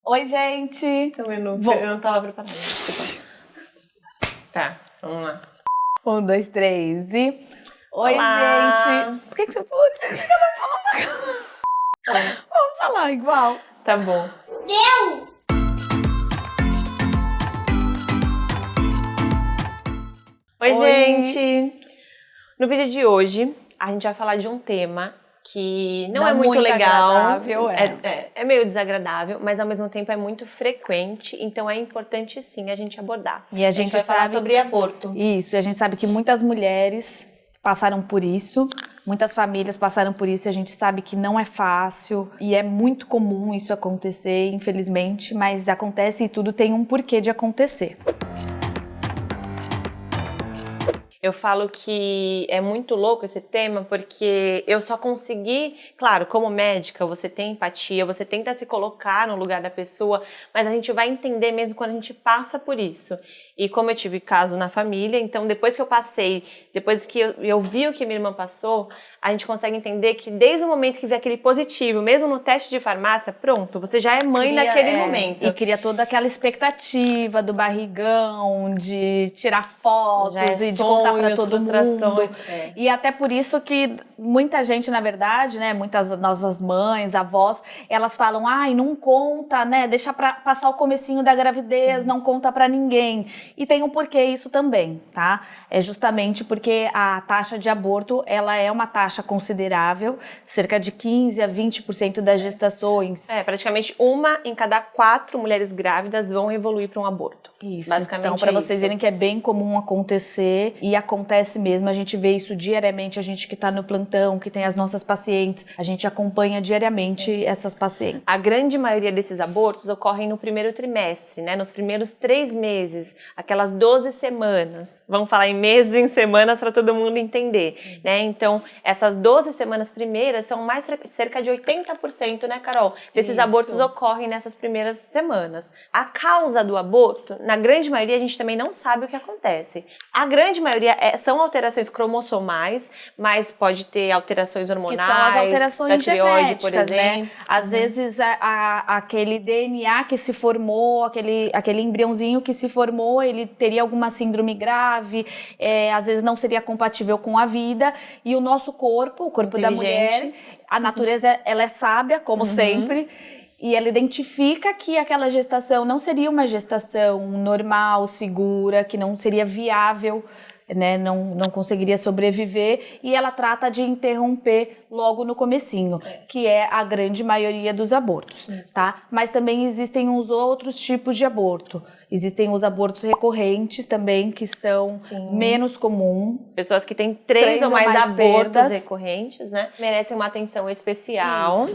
Oi, gente! Eu não tava preparada. Tá, vamos lá. 1, 2, 3 e... Oi, Olá. gente! Por que você falou isso? Eu não falou. Vamos falar igual. Tá bom. Oi, gente! No vídeo de hoje, a gente vai falar de um tema que não é muito legal. Agradável, é meio desagradável, mas ao mesmo tempo é muito frequente, então é importante sim a gente abordar. E a gente vai sabe falar sobre aborto. Isso, e a gente sabe que muitas mulheres passaram por isso, muitas famílias passaram por isso, e a gente sabe que não é fácil e é muito comum isso acontecer, infelizmente, mas acontece e tudo tem um porquê de acontecer. Eu falo que é muito louco esse tema porque eu só consegui, claro, como médica, você tem empatia, você tenta se colocar no lugar da pessoa, mas a gente vai entender mesmo quando a gente passa por isso. E como eu tive caso na família, então depois que eu passei, depois que eu vi o que minha irmã passou, a gente consegue entender que desde o momento que vê aquele positivo, mesmo no teste de farmácia, pronto, você já é mãe naquele momento. E cria toda aquela expectativa do barrigão, de tirar fotos e de contar para todo mundo. E até por isso que muita gente, na verdade, né, muitas nossas mães, avós, elas falam, ai, não conta, né, deixa pra passar o comecinho da gravidez, não conta pra ninguém. E tem um porquê isso também, tá? É justamente porque a taxa de aborto, ela é uma taxa considerável, cerca de 15 a 20% das gestações. Praticamente 1 em cada 4 mulheres grávidas vão evoluir para um aborto. Isso, basicamente então para vocês verem que é bem comum acontecer e acontece mesmo, a gente vê isso diariamente, a gente que está no plantão, que tem as nossas pacientes, a gente acompanha diariamente essas pacientes. A grande maioria desses abortos ocorrem no primeiro trimestre, né? Nos primeiros 3 meses, aquelas 12 semanas. Vamos falar em meses e em semanas para todo mundo entender, né? Então, essas 12 semanas primeiras são mais cerca de 80%, né, Carol? Desses abortos ocorrem nessas primeiras semanas. A causa do aborto, na grande maioria, a gente também não sabe o que acontece. A grande maioria são alterações cromossomais, mas pode ter alterações hormonais, que são as alterações da tireoide, genéticas, por exemplo. Né? Às vezes, aquele DNA que se formou, aquele embriãozinho que se formou, ele teria alguma síndrome grave, às vezes não seria compatível com a vida, e o nosso corpo, o corpo da mulher, a natureza, ela é sábia, como sempre, e ela identifica que aquela gestação não seria uma gestação normal, segura, que não seria viável, né, não conseguiria sobreviver, e ela trata de interromper logo no comecinho, que é a grande maioria dos abortos, tá? Mas também existem os outros tipos de aborto. Existem os abortos recorrentes também, que são menos comuns. Pessoas que têm 3 ou mais abortos recorrentes, né? Merecem uma atenção especial,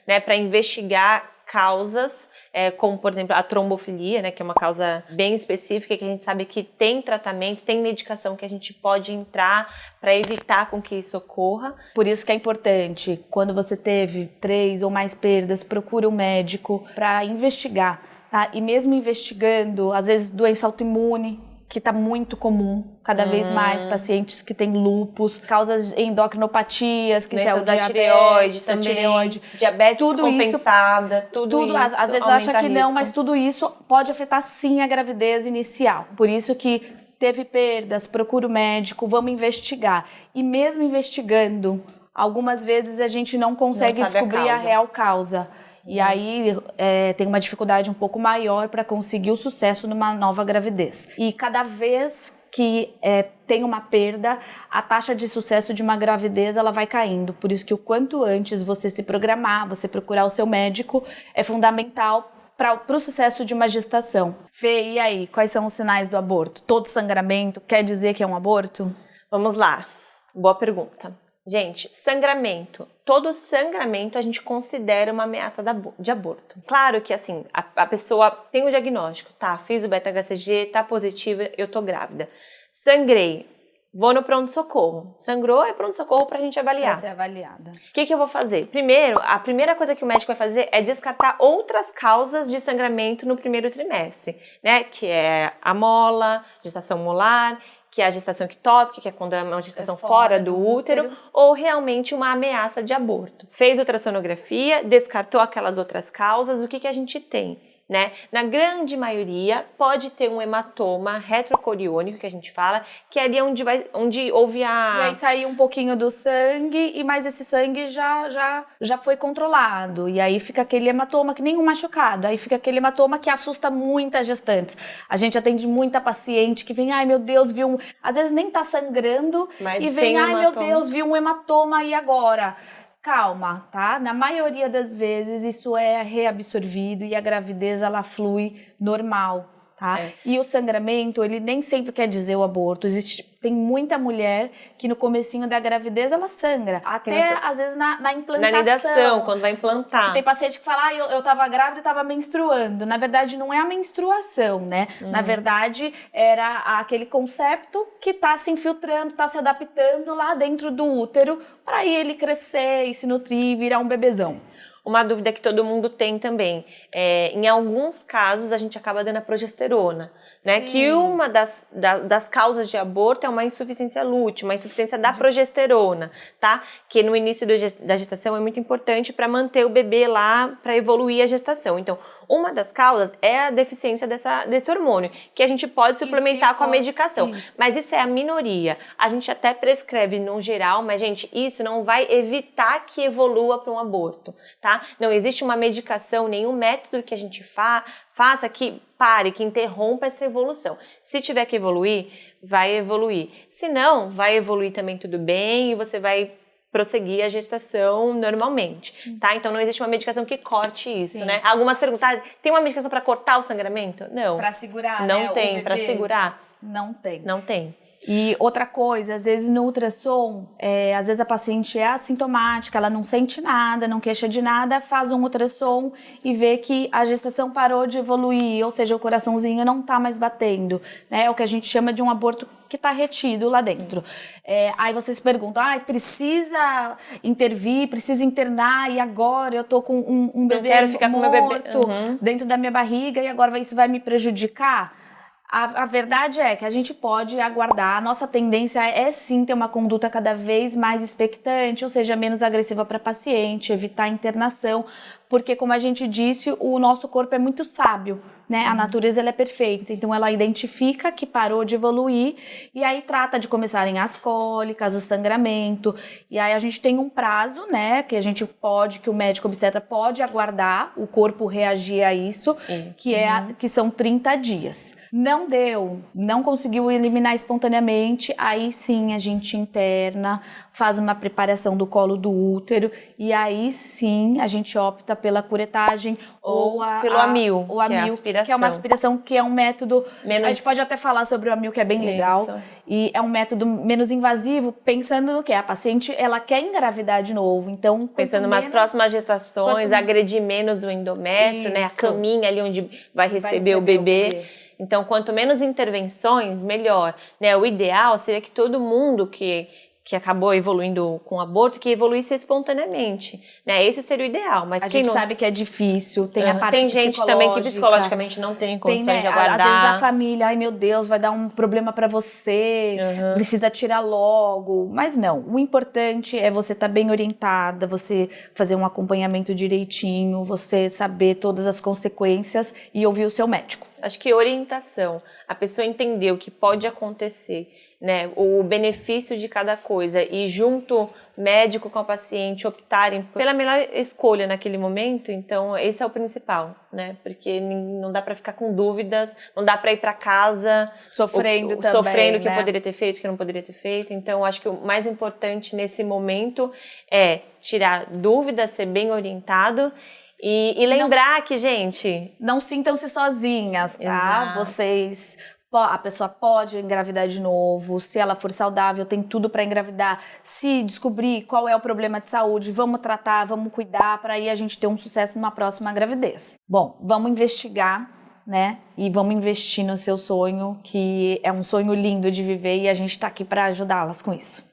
né, para investigar causas, como, por exemplo, a trombofilia, né, que é uma causa bem específica, que a gente sabe que tem tratamento, tem medicação que a gente pode entrar para evitar com que isso ocorra. Por isso que é importante, quando você teve 3 ou mais perdas, procure um médico para investigar, tá? E mesmo investigando, às vezes doença autoimune, que está muito comum, cada vez mais pacientes que têm lúpus, causas endocrinopatias, que é o diabetes, da tireoide, diabetes descompensada, tudo isso. Às vezes acha que não, mas tudo isso pode afetar sim a gravidez inicial. Por isso que teve perdas, procura o médico, vamos investigar. E mesmo investigando, algumas vezes a gente não consegue descobrir a real causa. E aí tem uma dificuldade um pouco maior para conseguir o sucesso numa nova gravidez. E cada vez que tem uma perda, a taxa de sucesso de uma gravidez ela vai caindo. Por isso que o quanto antes você se programar, você procurar o seu médico, é fundamental para o sucesso de uma gestação. Fê, e aí, quais são os sinais do aborto? Todo sangramento quer dizer que é um aborto? Vamos lá, boa pergunta. Gente, sangramento. Todo sangramento a gente considera uma ameaça de aborto. Claro que assim, a pessoa tem o diagnóstico, tá, fiz o beta-HCG, tá positiva, eu tô grávida. Sangrei, vou no pronto-socorro. Sangrou, é pronto-socorro pra gente avaliar. Essa é avaliada. O que eu vou fazer? Primeiro, a primeira coisa que o médico vai fazer é descartar outras causas de sangramento no primeiro trimestre, né? Que é a mola, gestação molar, que é a gestação ectópica, que é quando é uma gestação fora do útero, ou realmente uma ameaça de aborto. Fez ultrassonografia, descartou aquelas outras causas, o que a gente tem? Né? Na grande maioria, pode ter um hematoma retrocoriônico, que a gente fala, que é ali onde houve a... E aí saiu um pouquinho do sangue, mas esse sangue já foi controlado. E aí fica aquele hematoma que nem um machucado. Aí fica aquele hematoma que assusta muitas gestantes. A gente atende muita paciente que vem, ai meu Deus, viu um... Às vezes nem tá sangrando, mas e vem, ai meu hematoma. Deus, viu um hematoma, e agora? Calma, tá? Na maioria das vezes isso é reabsorvido e a gravidez ela flui normal, tá? E o sangramento, ele nem sempre quer dizer o aborto. Tem muita mulher que no comecinho da gravidez ela sangra. Até às vezes na implantação. Na nidação, quando vai implantar. Tem paciente que fala, eu tava grávida e tava menstruando. Na verdade, não é a menstruação, né? Na verdade, era aquele concepto que tá se infiltrando, tá se adaptando lá dentro do útero para ele crescer e se nutrir e virar um bebezão. Uma dúvida que todo mundo tem também, em alguns casos a gente acaba dando a progesterona, né? Sim. Que uma das causas de aborto é uma insuficiência lútea, uma insuficiência da progesterona, tá? Que no início da gestação é muito importante para manter o bebê lá, para evoluir a gestação. Então, uma das causas é a deficiência desse hormônio, que a gente pode suplementar com a medicação. Isso. Mas isso é a minoria. A gente até prescreve no geral, mas, gente, isso não vai evitar que evolua para um aborto, tá? Não existe uma medicação, nenhum método que a gente faça que pare, que interrompa essa evolução. Se tiver que evoluir, vai evoluir. Se não, vai evoluir também tudo bem e você vai prosseguir a gestação normalmente, tá? Então não existe uma medicação que corte isso, né? Algumas perguntam, tem uma medicação para cortar o sangramento? Não. Para segurar, não né? Tem, para segurar? Não tem. Não tem. E outra coisa, às vezes no ultrassom, às vezes a paciente é assintomática, ela não sente nada, não queixa de nada, faz um ultrassom e vê que a gestação parou de evoluir, ou seja, o coraçãozinho não tá mais batendo, né? É o que a gente chama de um aborto que tá retido lá dentro. Aí vocês perguntam, precisa intervir, precisa internar, e agora eu tô com um bebê quero ficar morto com meu bebê dentro da minha barriga e agora isso vai me prejudicar? A verdade é que a gente pode aguardar, a nossa tendência é sim ter uma conduta cada vez mais expectante, ou seja, menos agressiva para a paciente, evitar a internação, porque como a gente disse, o nosso corpo é muito sábio, né? A natureza ela é perfeita, então ela identifica que parou de evoluir e aí trata de começarem as cólicas, o sangramento, e aí a gente tem um prazo, né, que o médico obstetra pode aguardar o corpo reagir a isso, que são 30 dias. Não deu, não conseguiu eliminar espontaneamente, aí sim a gente interna, faz uma preparação do colo do útero e aí sim a gente opta pela curetagem ou pelo amil, que é a aspiração. Que é uma aspiração que é um método, a gente pode até falar sobre o amil, que é bem legal, e é um método menos invasivo, pensando no que a paciente, ela quer engravidar de novo, então... Pensando nas próximas gestações, agredir menos o endométrio, né, a caminha ali onde vai receber o bebê. Então, quanto menos intervenções, melhor, né? O ideal seria que todo mundo que acabou evoluindo com aborto, que evoluísse espontaneamente, né? Esse seria o ideal, mas a gente sabe que é difícil, tem a parte tem gente também que psicologicamente não tem condições de aguardar. Às vezes a família, ai meu Deus, vai dar um problema pra você, precisa tirar logo, mas não, o importante é você estar bem orientada, você fazer um acompanhamento direitinho, você saber todas as consequências e ouvir o seu médico. Acho que orientação, a pessoa entender o que pode acontecer, né, o benefício de cada coisa e junto médico com a paciente optarem pela melhor escolha naquele momento, então esse é o principal, né, porque não dá para ficar com dúvidas, não dá para ir para casa sofrendo o que eu poderia ter feito, o que eu não poderia ter feito. Então acho que o mais importante nesse momento é tirar dúvidas, ser bem orientado. E lembrar que, gente... Não sintam-se sozinhas, tá? Exato. A pessoa pode engravidar de novo, se ela for saudável, tem tudo para engravidar. Se descobrir qual é o problema de saúde, vamos tratar, vamos cuidar, para aí a gente ter um sucesso numa próxima gravidez. Bom, vamos investigar, né? E vamos investir no seu sonho, que é um sonho lindo de viver e a gente tá aqui para ajudá-las com isso.